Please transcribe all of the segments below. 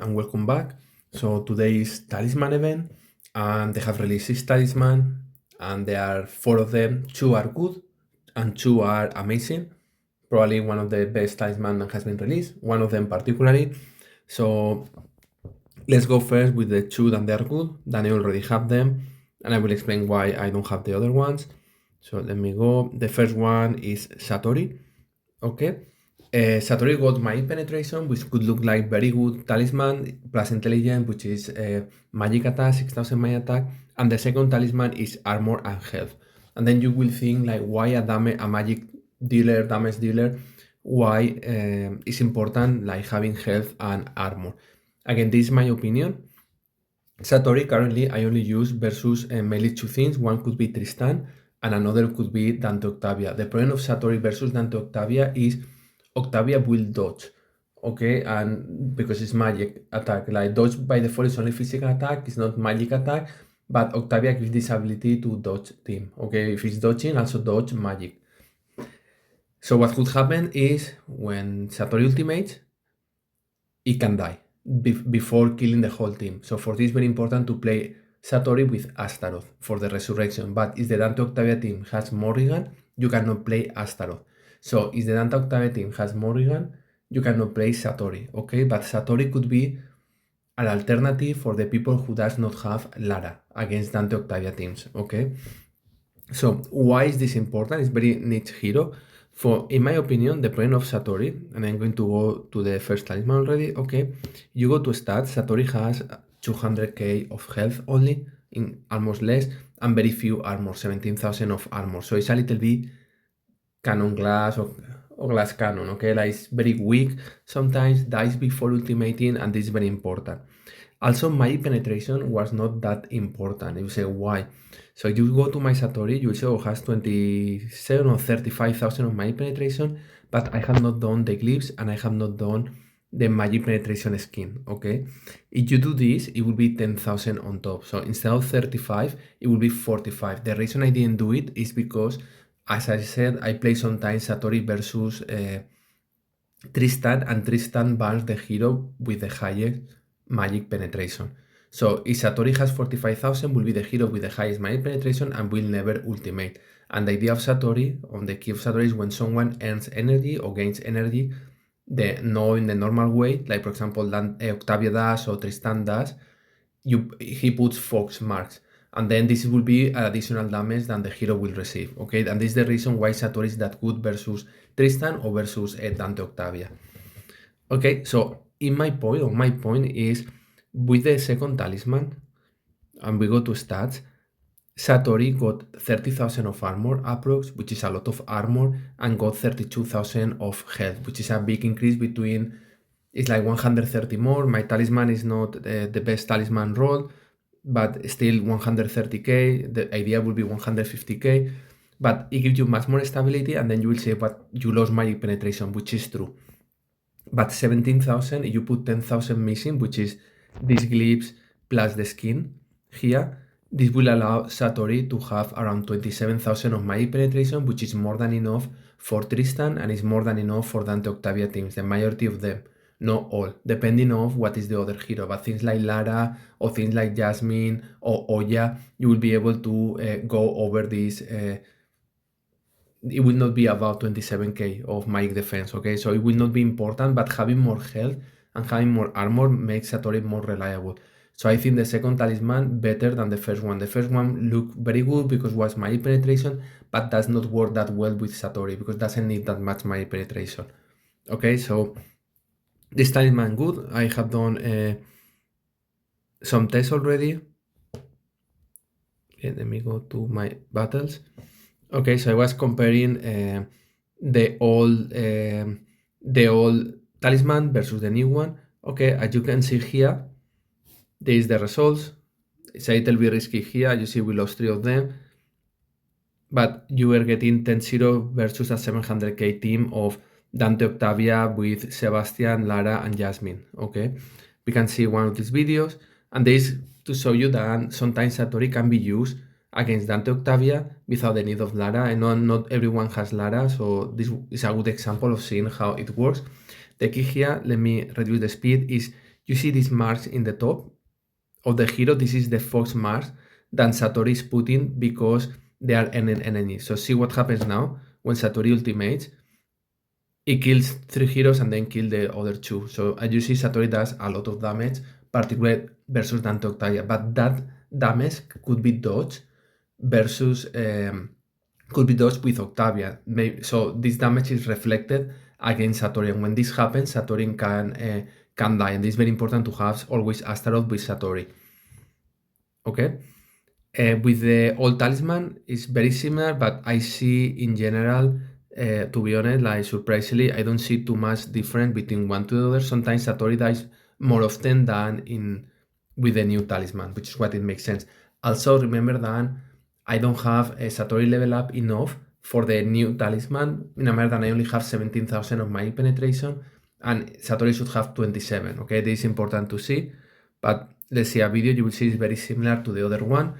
and welcome back. So today is talisman event and they have released 6 talisman and there are 4 of them. 2 are good and 2 are amazing. Probably one of the best talisman that has been released, one of them particularly. So let's go first with the 2 that they are good. Then I already have them and I will explain why I don't have the other ones. So let me go. The first one is Satori. Okay. Satori got magic penetration, which could look like very good talisman, plus intelligence, which is magic attack, 6000 magic attack, and the second talisman is armor and health. And then you will think like, why a magic dealer, damage dealer, why it's important like having health and armor. Again, this is my opinion. Satori currently I only use versus mainly 2 things. One could be Tristan and another could be Dante Octavia. The problem of Satori versus Dante Octavia is Octavia will dodge, okay, and because it's magic attack, like dodge by default is only physical attack, it's not magic attack, but Octavia gives this ability to dodge team, okay, if it's dodging, also dodge magic. So what could happen is when Satori ultimates, it can die before killing the whole team. So for this, it's very important to play Satori with Astaroth for the resurrection, but if the Dante Octavia team has Morrigan, you cannot play Astaroth. So if the Dante Octavia team has Morrigan, you cannot play Satori, okay? But Satori could be an alternative for the people who does not have Lara against Dante Octavia teams, okay? So why is this important? It's very niche hero. In my opinion, the point of Satori, and I'm going to go to the first talisman already, okay? You go to stats, Satori has 200k of health only, in almost less, and very few armor, 17,000 of armor. So it's a little bit cannon glass or glass cannon, okay? Like it's very weak, sometimes dies before ultimating, and this is very important. Also, my penetration was not that important. You say, why? So you go to my Satori, you say, oh, has 27 or 35,000 of my penetration, but I have not done the glyphs and I have not done the magic penetration skin, okay? If you do this, it will be 10,000 on top. So instead of 35, it will be 45. The reason I didn't do it is because, as I said, I play sometimes Satori versus Tristan, and Tristan bans the hero with the highest magic penetration. So if Satori has 45,000, will be the hero with the highest magic penetration and will never ultimate. And the idea of Satori, on the key of Satori, is when someone earns energy or gains energy, in the normal way, like for example, Octavia does or Tristan does, he puts Fox marks. And then this will be additional damage than the hero will receive, okay? And this is the reason why Satori is that good versus Tristan or versus Dante Octavia. Okay, so my point is, with the second talisman, and we go to stats, Satori got 30,000 of armor approx, which is a lot of armor, and got 32,000 of health, which is a big increase between, it's like 130 more. My talisman is not the best talisman roll, but still 130k, the idea will be 150k, but it gives you much more stability, and then you will say, but you lost magic penetration, which is true. But 17,000, if you put 10,000 missing, which is these glyphs plus the skin here, this will allow Satori to have around 27,000 of magic penetration, which is more than enough for Tristan and is more than enough for Dante Octavia teams, the majority of them, not all, depending on what is the other hero. But things like Lara or things like Jasmine or Oya, you will be able to go over this. It will not be about 27k of magic defense, okay? So it will not be important, but having more health and having more armor makes Satori more reliable. So I think the second talisman better than the first one. The first one looked very good because it was magic penetration, but does not work that well with Satori because it doesn't need that much magic penetration. Okay, so this talisman good. I have done some tests already. Okay, let me go to my battles. Okay, so I was comparing the old talisman versus the new one. Okay, as you can see here, there is the results. It's a little bit risky here. You see we lost 3 of them, but you were getting 10-0 versus a 700k team of Dante Octavia with Sebastian, Lara, and Jasmine. Okay, we can see one of these videos, and this to show you that sometimes Satori can be used against Dante Octavia without the need of Lara. I know not everyone has Lara, so this is a good example of seeing how it works. The key here, let me reduce the speed, is you see these marks in the top of the hero. This is the fox marks that Satori is putting because they are enemies. So see what happens now when Satori ultimates. It kills 3 heroes and then kill the other 2. So as you see, Satori does a lot of damage, particularly versus Dante Octavia. But that damage could be dodged versus could be dodged with Octavia. So this damage is reflected against Satori, and when this happens, Satori can die, and it's very important to have always Astaroth with Satori. Okay. With the old talisman, it's very similar, but I see in general, to be honest, like surprisingly, I don't see too much difference between one to the other. Sometimes Satori dies more often than with the new talisman, which is what it makes sense. Also, remember that I don't have a Satori level up enough for the new talisman, in a matter that I only have 17,000 of my penetration, and Satori should have 27. Okay, this is important to see, but let's see a video. You will see it's very similar to the other one.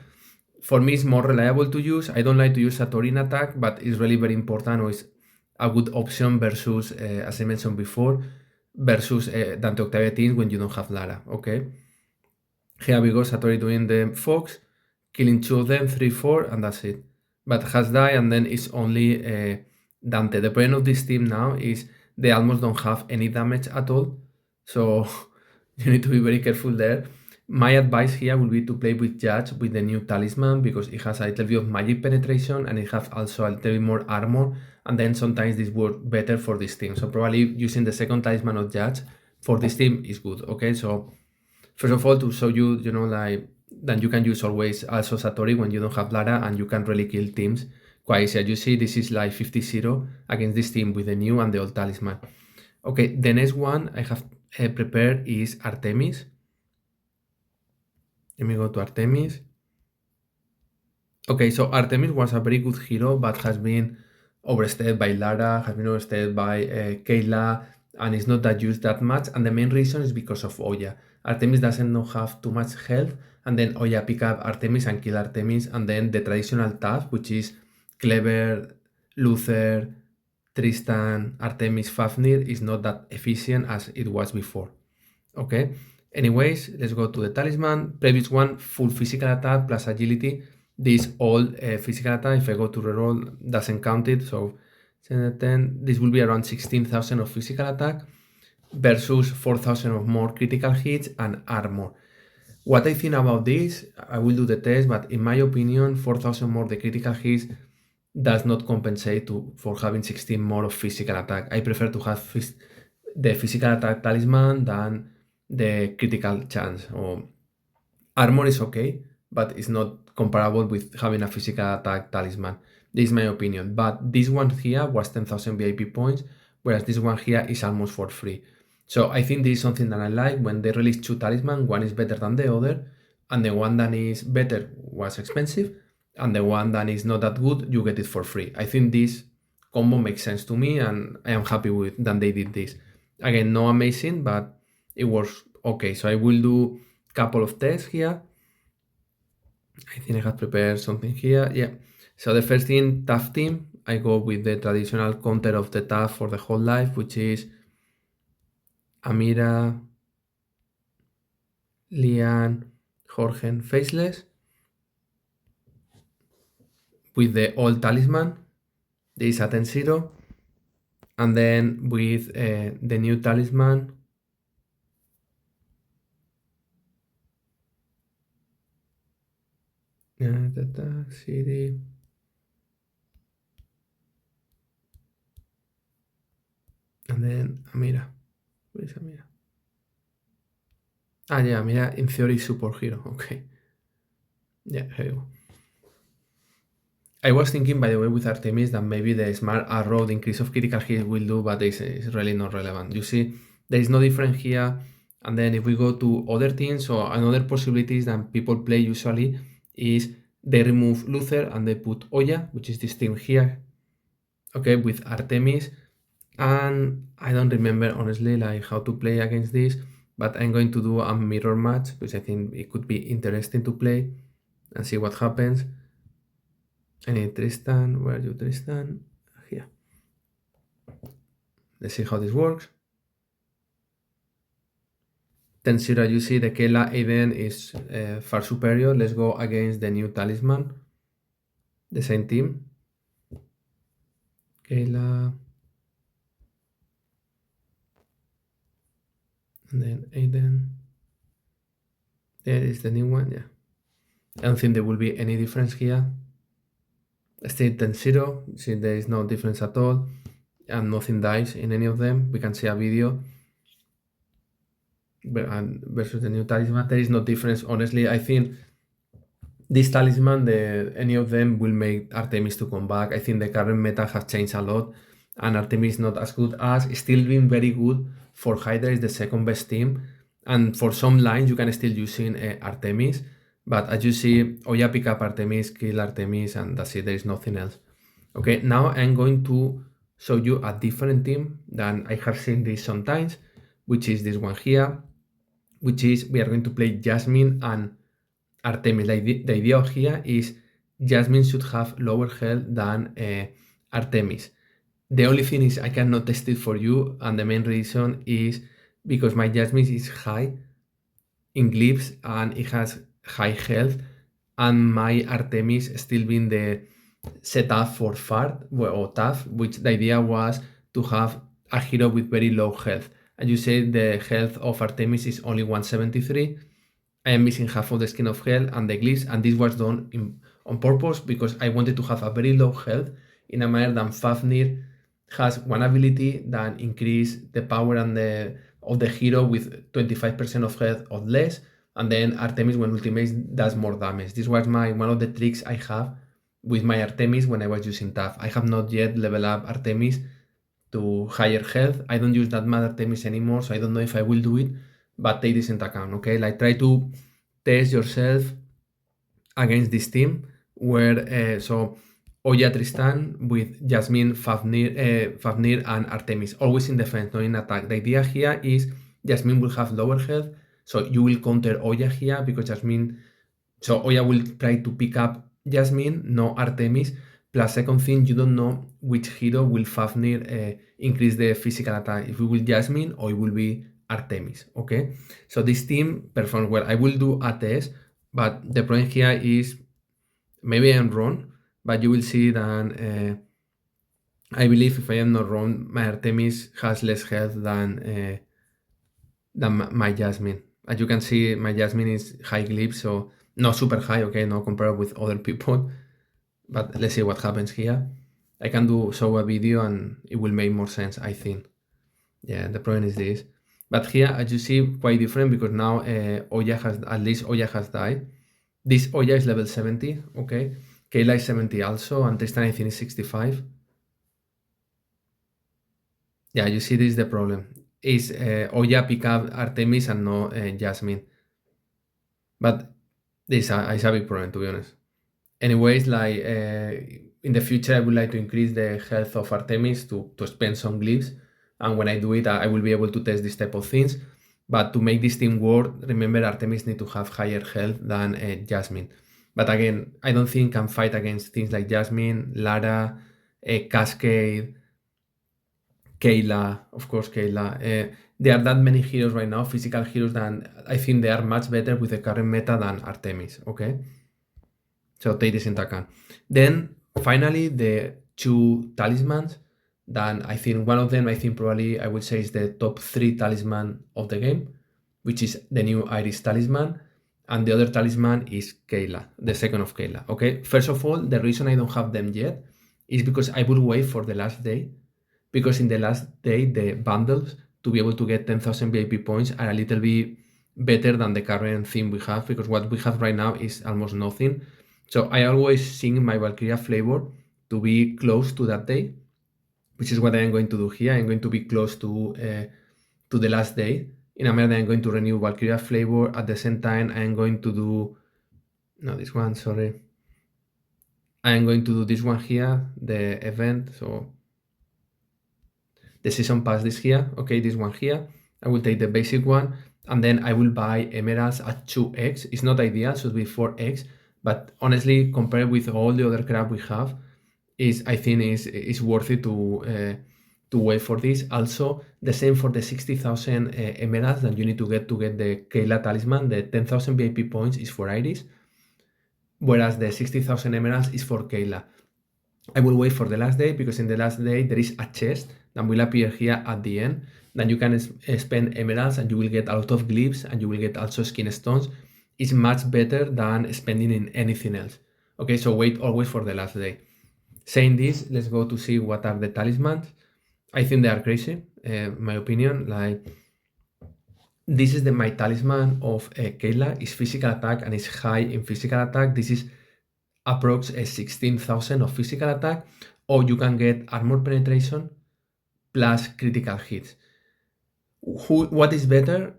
For me, it's more reliable to use. I don't like to use Satori in attack, but it's really very important, or it's a good option versus, as I mentioned before, versus Dante Octavia teams when you don't have Lara. Okay, here we go. Satori doing the fox, killing 2 of them, 3, 4, and that's it. But has died, and then it's only Dante. The point of this team now is they almost don't have any damage at all, so you need to be very careful there. My advice here will be to play with Judge with the new talisman, because it has a little bit of magic penetration and it has also a little bit more armor, and then sometimes this works better for this team. So probably using the second talisman of Judge for this team is good. Okay, so first of all, to show you, like that you can use always also Satori when you don't have Lara, and you can really kill teams quite easy. As you see, this is like 50-0 against this team with the new and the old talisman. Okay, the next one I have prepared is Artemis. Let me go to Artemis. Okay, so Artemis was a very good hero, but has been overstayed by Lara, has been overstayed by Kayla, and is not that used that much. And the main reason is because of Oya. Artemis doesn't not have too much health, and then Oya pick up Artemis and kill Artemis, and then the traditional task, which is Clever, Luther, Tristan, Artemis, Fafnir, is not that efficient as it was before. Okay. Anyways, let's go to the talisman. Previous one, full physical attack plus agility. This all physical attack. If I go to reroll, doesn't count it. So 10, this will be around 16,000 of physical attack versus 4,000 of more critical hits and armor. What I think about this, I will do the test, but in my opinion, 4,000 more the critical hits does not compensate for having 16 more of physical attack. I prefer to have the physical attack talisman than the critical chance. Or armor is okay, but it's not comparable with having a physical attack talisman. This is my opinion. But this one here was 10,000 VIP points, whereas this one here is almost for free. So I think this is something that I like. When they release 2 talisman, one is better than the other, and the one that is better was expensive, and the one that is not that good, you get it for free. I think this combo makes sense to me, and I am happy with that they did this. Again, no amazing, but it was okay. So I will do a couple of tests here. I think I have prepared something here. Yeah. So the first thing, tough team. I go with the traditional counter of the tough for the whole life, which is Amira, Lian, Jorgen, Faceless. With the old talisman, there is a 10-0. And then with the new talisman, city. And then Amira. Where is Amira? Ah, yeah, Amira in theory is superhero. Okay. Yeah, here you go. I was thinking, by the way, with Artemis that maybe the smart arrow, the increase of critical hit will do, but it's really not relevant. You see, there is no difference here. And then if we go to other things, so another possibilities that people play usually is they remove Luther and they put Oya, which is this thing here, okay, with Artemis. And I don't remember, honestly, like how to play against this, but I'm going to do a mirror match, which I think it could be interesting to play and see what happens. I need Tristan. Where are you, Tristan? Here. Let's see how this works. 10-0, you see the Kayla Aiden is far superior. Let's go against the new talisman. The same team. Kayla. And then Aiden. There is the new one, yeah. I don't think there will be any difference here. Still 10-0. See, there is no difference at all. And nothing dies in any of them. We can see a video. And versus the new talisman, there is no difference. Honestly, I think this talisman, any of them will make Artemis to come back. I think the current meta has changed a lot, and Artemis is not as good as. Still being very good for Hydra is the second best team, and for some lines you can still using Artemis. But as you see, Oya pick up Artemis, kill Artemis, and that's it. There is nothing else. Okay, now I'm going to show you a different team than I have seen this sometimes, which is this one here, which is we are going to play Jasmine and Artemis. The idea here is Jasmine should have lower health than Artemis. The only thing is I cannot test it for you, and the main reason is because my Jasmine is high in glyphs and it has high health, and my Artemis still being the setup for Fart or tough, which the idea was to have a hero with very low health. And you say the health of Artemis is only 173. I am missing half of the skin of hell and the glyphs, and this was done on purpose because I wanted to have a very low health in a manner that Fafnir has one ability that increase the power and of the hero with 25% of health or less, and then Artemis when ultimates does more damage. This was one of the tricks I have with my Artemis when I was using tough. I have not yet leveled up Artemis to higher health. I don't use that much Artemis anymore, so I don't know if I will do it, but take this into account, okay? Like try to test yourself against this team where so Oya Tristan with Jasmine, Fafnir and Artemis, always in defense, not in attack. The idea here is Jasmine will have lower health, so you will counter Oya here because Jasmine, so Oya will try to pick up Jasmine, no Artemis. Plus, second thing, you don't know which hero will Fafnir increase the physical attack. If it will Jasmine or it will be Artemis, okay? So this team performs well. I will do a test, but the problem here is, maybe I'm wrong, but you will see that I believe, if I am not wrong, my Artemis has less health than my Jasmine. As you can see, my Jasmine is high glyph, so not super high, okay, not compared with other people. But let's see what happens here. I can show a video and it will make more sense, I think. Yeah, the problem is this. But here, as you see, quite different because now Oya has died. This Oya is level 70, okay? Kayla is 70 also, and Tristan I think is 65. Yeah, you see this is the problem. Is Oya pick up Artemis and no Jasmine. But this is a big problem, to be honest. Anyways, like in the future, I would like to increase the health of Artemis to spend some glyphs. And when I do it, I will be able to test this type of things. But to make this team work, remember Artemis need to have higher health than Jasmine. But again, I don't think can fight against things like Jasmine, Lara, Cascade, Kayla, of course Kayla. There are that many heroes right now, physical heroes, that I think they are much better with the current meta than Artemis, okay? So take this into account. Then finally, the two talismans. Then I think one of them, I think probably I would say is the top 3 talisman of the game, which is the new Iris talisman. And the other talisman is Kayla, the second of Kayla. Okay, first of all, the reason I don't have them yet is because I will wait for the last day. Because in the last day, the bundles to be able to get 10,000 VIP points are a little bit better than the current thing we have, because what we have right now is almost nothing. So I always sing my Valkyria flavor to be close to that day, which is what I am going to do here. I'm going to be close to the last day. In a manner, I'm going to renew Valkyria flavor. At the same time, I am going to do, no, this one, sorry. I am going to do this one here, the event. So the season pass this here, okay, this one here. I will take the basic one, and then I will buy emeralds at 2x. It's not ideal, should be 4x. But honestly, compared with all the other crap we have, I think is worth it to to wait for this. Also, the same for the 60,000 emeralds that you need to get the Kayla talisman. The 10,000 VIP points is for Iris, whereas the 60,000 emeralds is for Kayla. I will wait for the last day, because in the last day there is a chest that will appear here at the end. Then you can spend emeralds and you will get a lot of glyphs, and you will get also skin stones. It's much better than spending in anything else. Okay, so wait always for the last day. Saying this, let's go to see what are the talismans. I think they are crazy, my opinion. Like, this is my talisman of Kayla. It's physical attack and it's high in physical attack. This is approx 16,000 of physical attack, or you can get armor penetration plus critical hits. What is better?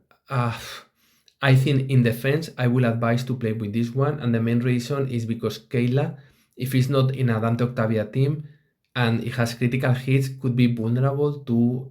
I think in defense, I will advise to play with this one, and the main reason is because Kayla, if it's not in a Dante Octavia team and it has critical hits, could be vulnerable to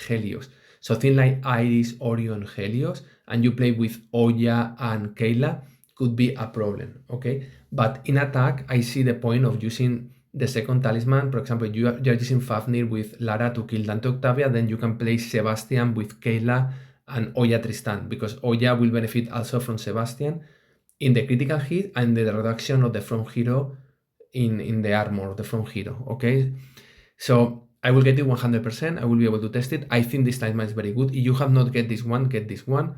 Helios. So things like Iris, Orion, Helios, and you play with Oya and Kayla could be a problem, okay? But in attack, I see the point of using the second talisman. For example, you are using Fafnir with Lara to kill Dante Octavia, then you can play Sebastian with Kayla and Oya Tristan, because Oya will benefit also from Sebastian in the critical hit and the reduction of the front hero in the armor of the front hero, okay? So I will get it 100%. I will be able to test it. I think this talisman is very good. If you have not get this one, get this one.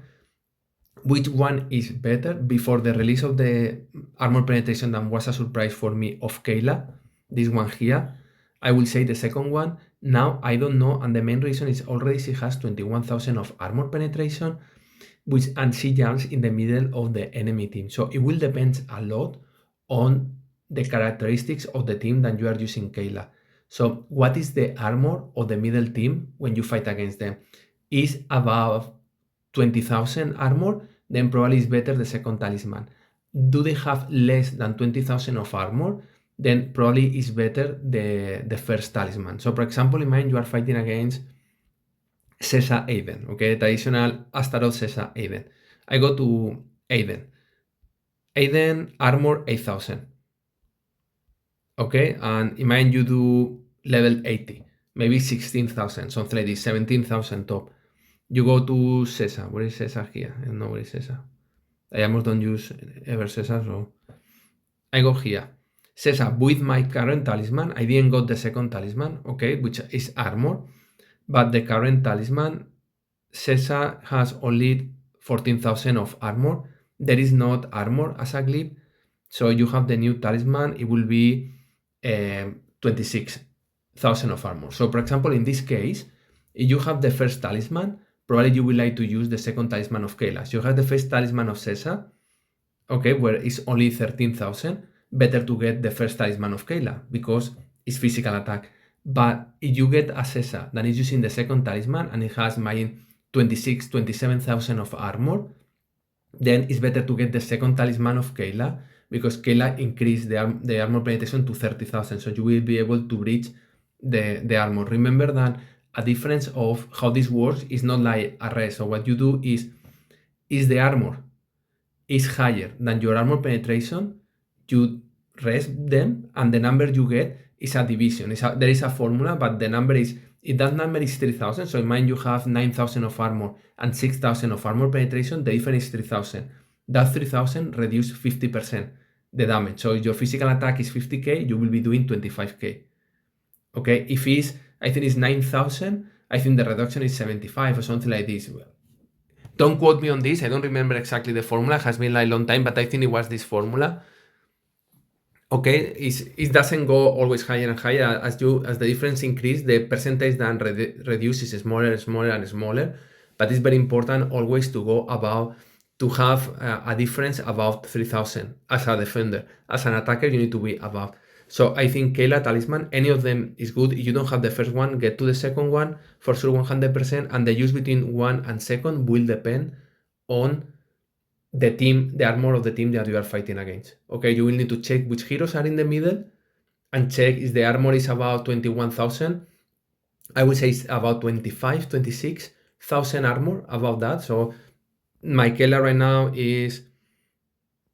Which one is better? Before the release of the armor penetration, that was a surprise for me, of Kayla, this one here, I will say the second one. Now I don't know, and the main reason is already she has 21,000 of armor penetration, and she jumps in the middle of the enemy team. So it will depend a lot on the characteristics of the team that you are using Kayla. So what is the armor of the middle team when you fight against them? Is above 20,000 armor, then probably is better the second talisman. Do they have less than 20,000 of armor? Then probably is better the first talisman. So for example, in mine, you are fighting against Sesa Aiden, okay? Traditional Astaroth Sesa Aiden. I go to Aiden. Aiden armor 8,000. Okay, and imagine you do level 80, maybe 16,000, something like this, 17,000 top. You go to Sesa. Where is Sesa here? I don't know where is Sesa. I almost don't use ever Sesa, so I go here. Sesa, with my current talisman, I didn't got the second talisman, okay, which is armor, but the current talisman, Sesa has only 14,000 of armor. There is not armor as a glyph, so you have the new talisman, it will be 26,000 of armor. So for example, in this case, if you have the first talisman, probably you will like to use the second talisman of Kayla. So you have the first talisman of Sesa, okay, where it's only 13,000. Better to get the first talisman of Kayla because it's physical attack. But if you get a Sesa that is using the second talisman and it has my 27,000 of armor, then it's better to get the second talisman of Kayla, because Kayla increased the armor penetration to 30,000, so you will be able to reach the armor. Remember that a difference of how this works is not like a rest. So what you do is the armor is higher than your armor penetration, you rest them, and the number you get is a division. There is a formula, but the number is, if that number is 3,000, so in mind you have 9,000 of armor and 6,000 of armor penetration, the difference is 3,000. That 3,000 reduce 50% the damage. So if your physical attack is 50k, you will be doing 25k. Okay, if it's, I think it's 9,000, I think the reduction is 75 or something like this. Don't quote me on this, I don't remember exactly the formula, it has been like a long time, but I think it was this formula. Okay, it doesn't go always higher and higher. As the difference increases, the percentage then reduces smaller and smaller and smaller. But it's very important always to go above, to have a difference above 3,000 as a defender. As an attacker, you need to be above. So I think Kayla Talisman, any of them is good. If you don't have the first one, get to the second one for sure 100%. And the use between one and second will depend on the team, the armor of the team that you are fighting against. Okay, you will need to check which heroes are in the middle and check if the armor is about 21,000. I would say it's about 25, 26,000 armor, about that. So my Kayla right now is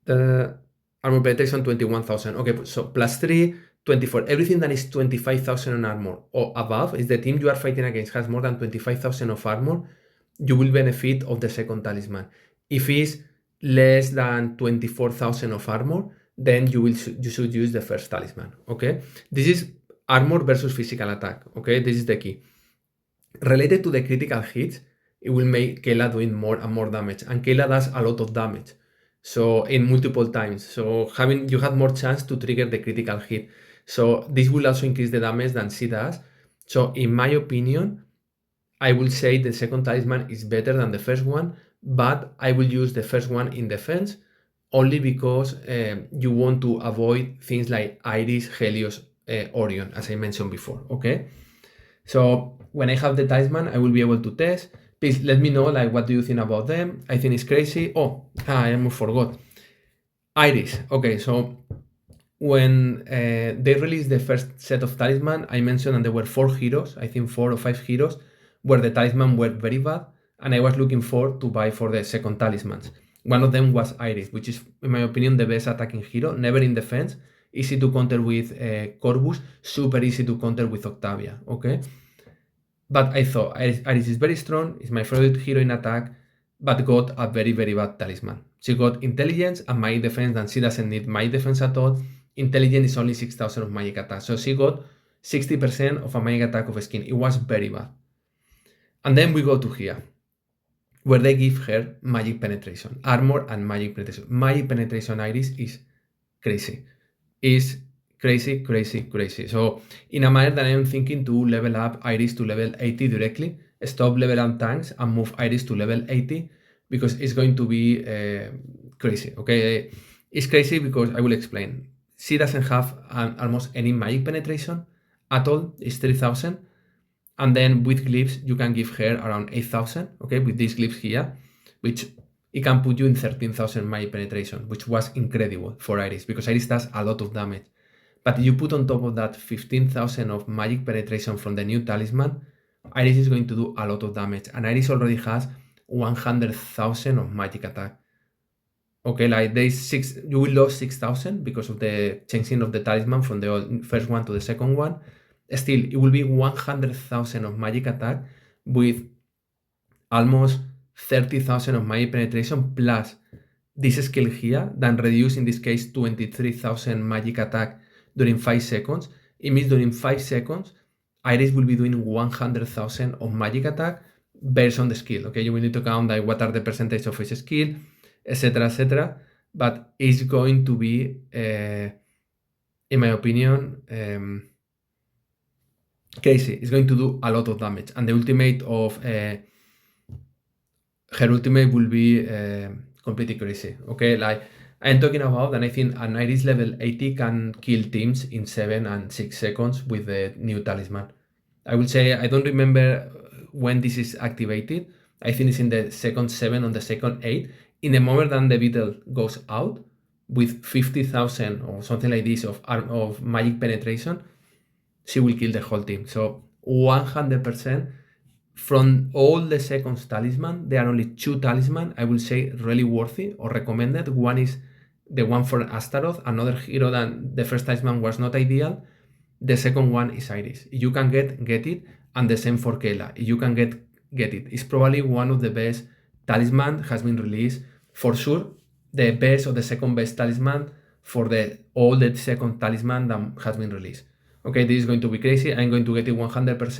the armor penetration 21,000. Okay, so plus 3, 24. Everything that is 25,000 on armor or above is the team you are fighting against has more than 25,000 of armor, you will benefit of the second talisman. If it's less than 24,000 of armor, then you should use the first talisman. Okay, this is armor versus physical attack. Okay, this is the key. Related to the critical hits, it will make Kayla doing more and more damage, and Kayla does a lot of damage, so in multiple times. So you have more chance to trigger the critical hit. So this will also increase the damage than she does. So in my opinion, I will say the second talisman is better than the first one, but I will use the first one in defense only because you want to avoid things like Iris, Helios, Orion, as I mentioned before. Okay, so when I have the talisman, I will be able to test. Please let me know, like, what do you think about them? I think it's crazy. I almost forgot. Iris. Okay, so when they released the first set of talisman, I mentioned that there were 4 heroes, I think 4 or 5 heroes, where the talisman were very bad, and I was looking to buy for the second talismans. One of them was Iris, which is, in my opinion, the best attacking hero, never in defense, easy to counter with Corvus, super easy to counter with Octavia, okay? But I thought Iris is very strong, is my favorite hero in attack, but got a very, very bad talisman. She got intelligence and magic defense, and she doesn't need magic defense at all. Intelligence is only 6,000 of magic attack, so she got 60% of a magic attack of skin. It was very bad. And then we go to here, where they give her magic penetration, armor and magic penetration. Magic penetration Iris is crazy. Is crazy, crazy, crazy. So in a manner that I am thinking to level up Iris to level 80 directly, stop level up tanks and move Iris to level 80, because it's going to be crazy. Okay, it's crazy because I will explain. She doesn't have almost any magic penetration at all. It's 3,000, and then with glyphs you can give her around 8,000. Okay, with these glyphs here, which it can put you in 13,000 magic penetration, which was incredible for Iris because Iris does a lot of damage. But you put on top of that 15,000 of magic penetration from the new talisman, Iris is going to do a lot of damage, and Iris already has 100,000 of magic attack. Okay, like you will lose 6,000 because of the changing of the talisman from the first one to the second one. Still, it will be 100,000 of magic attack with almost 30,000 of magic penetration plus this skill here, then reduce in this case 23,000 magic attack during 5 seconds. It means during 5 seconds, Iris will be doing 100,000 of magic attack based on the skill. Okay, you will need to count like what are the percentage of each skill, etc., etc. But it's going to be, in my opinion, crazy. It's going to do a lot of damage, and the ultimate of her ultimate will be completely crazy. Okay, like I'm talking about, and I think an Iris level 80 can kill teams in 7 and 6 seconds with the new talisman. I will say I don't remember when this is activated. I think it's in the second 7 on the second 8. In the moment that the beetle goes out with 50,000 or something like this of magic penetration, she will kill the whole team. So 100%. From all the second talisman, there are only 2 talisman I will say really worthy or recommended. One is the one for Astaroth, another hero than the first talisman was not ideal. The second one is Iris. You can get it, and the same for Kayla. You can get it. It's probably one of the best talisman has been released. For sure, the best or the second best talisman for all the second talisman that has been released. Okay, this is going to be crazy. I'm going to get it 100%.